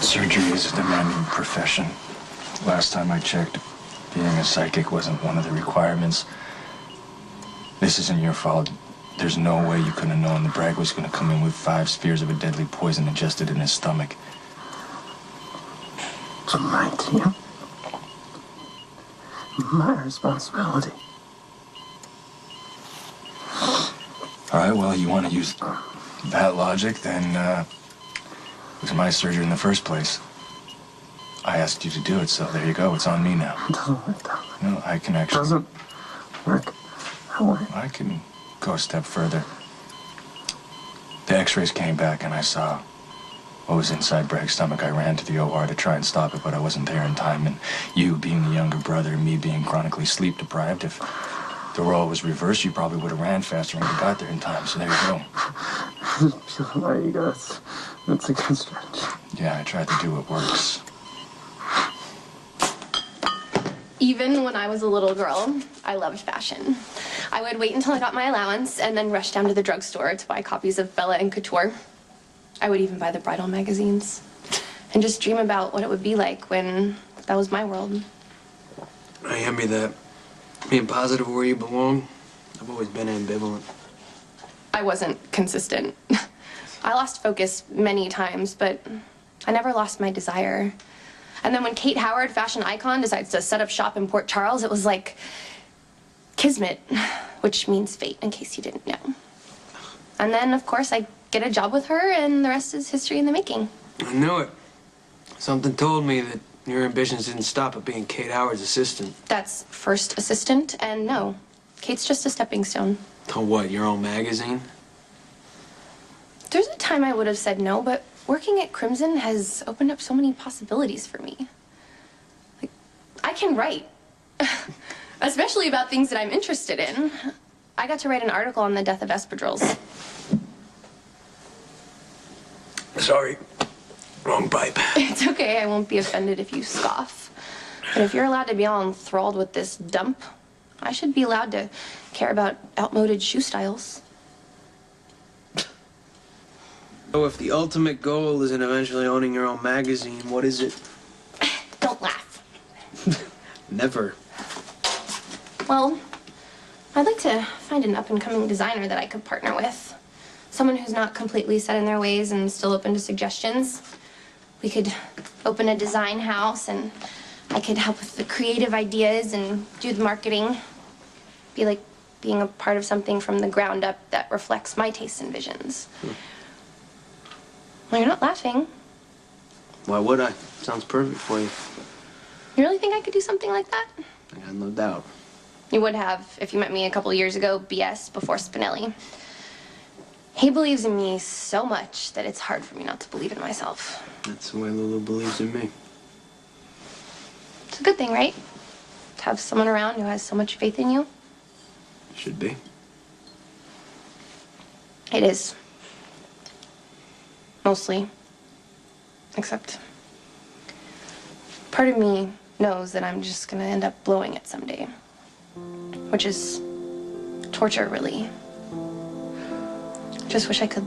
Surgery is a demanding profession. Last time I checked, being a psychic wasn't one of the requirements. This isn't your fault. There's no way you could have known the brag was going to come in with 5 spheres of a deadly poison ingested in his stomach. It's my team. My responsibility. All right, well, you want to use that logic, then it was my surgery in the first place. I asked you to do it, so there you go. It's on me now. It doesn't work that way. No, I can actually... It doesn't work that way. I can go a step further. The x-rays came back and I saw what was inside Bragg's stomach. I ran to the OR to try and stop it, but I wasn't there in time. And you being the younger brother, me being chronically sleep deprived, if the role was reversed, you probably would have ran faster and would have got there in time. So there you go. There you go. That's a good stretch. Yeah, I tried to do what works. Even when I was a little girl, I loved fashion. I would wait until I got my allowance and then rush down to the drugstore to buy copies of Bella and Couture. I would even buy the bridal magazines and just dream about what it would be like when that was my world. I envy that. Being positive where you belong, I've always been ambivalent. I wasn't consistent. I lost focus many times, but I never lost my desire. And then when Kate Howard, fashion icon, decides to set up shop in Port Charles, it was like kismet, which means fate, in case you didn't know. And then, of course, I get a job with her, and the rest is history in the making. I knew it. Something told me that your ambitions didn't stop at being Kate Howard's assistant. That's first assistant, and no, Kate's just a stepping stone. To what, your own magazine? There's a time I would have said no, but working at Crimson has opened up so many possibilities for me. Like, I can write, especially about things that I'm interested in. I got to write an article on the death of espadrilles. Sorry, wrong pipe. It's okay, I won't be offended if you scoff. But if you're allowed to be all enthralled with this dump, I should be allowed to care about outmoded shoe styles. So if the ultimate goal isn't eventually owning your own magazine, what is it? Don't laugh. Never. Well, I'd like to find an up-and-coming designer that I could partner with. Someone who's not completely set in their ways and still open to suggestions. We could open a design house, and I could help with the creative ideas and do the marketing. Be like being a part of something from the ground up that reflects my tastes and visions. Well, you're not laughing. Why would I? Sounds perfect for you. You really think I could do something like that? I got no doubt. You would have if you met me a couple years ago, BS, before Spinelli. He believes in me so much that it's hard for me not to believe in myself. That's the way Lulu believes in me. It's a good thing, right? To have someone around who has so much faith in you. Should be. It is. Mostly. Except part of me knows that I'm just gonna end up blowing it someday. Which is torture, really. Just wish I could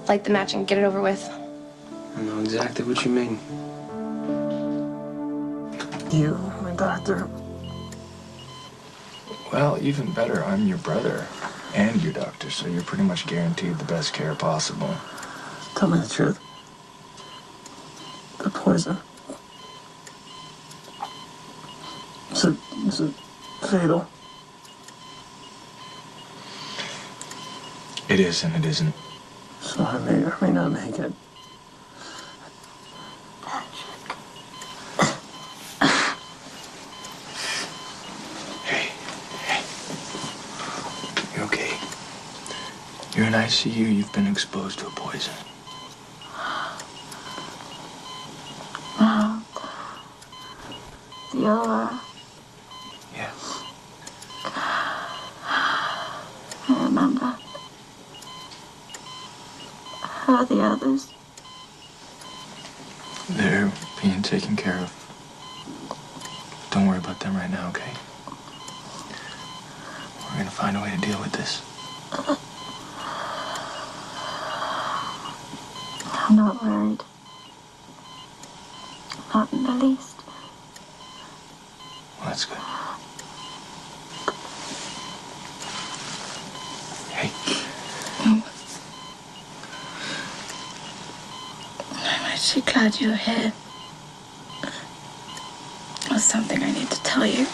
light the match and get it over with. I know exactly what you mean. You, my doctor. Well, even better, I'm your brother and your doctor, so you're pretty much guaranteed the best care possible. Tell me the truth. The poison. Is it fatal? It is and it isn't. So I may or may not make it. Hey. You okay? You're in ICU. You've been exposed to a poison. Viola. Yeah. I remember. How are the others? They're being taken care of. Don't worry about them right now, okay? We're gonna find a way to deal with this. I'm not worried. Not in the least. Well, that's good. Hey. I'm actually glad you're here. There's something I need to tell you.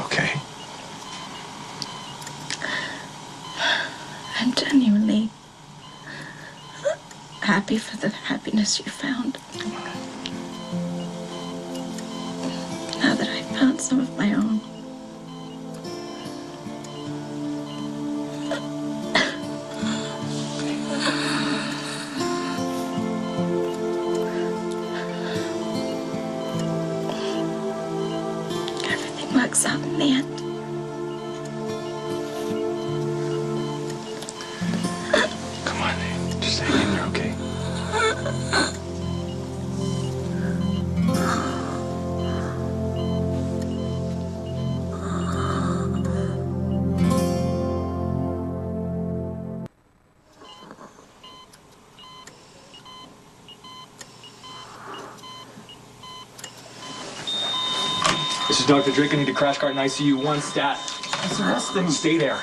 Okay. I'm genuinely happy for the happiness you found. Now that I've found some of my own. Everything works out in the end. Come on, just hang in there, okay? This is Dr. Drake. I need a crash cart in ICU 1 stat. It's resting. Stay there.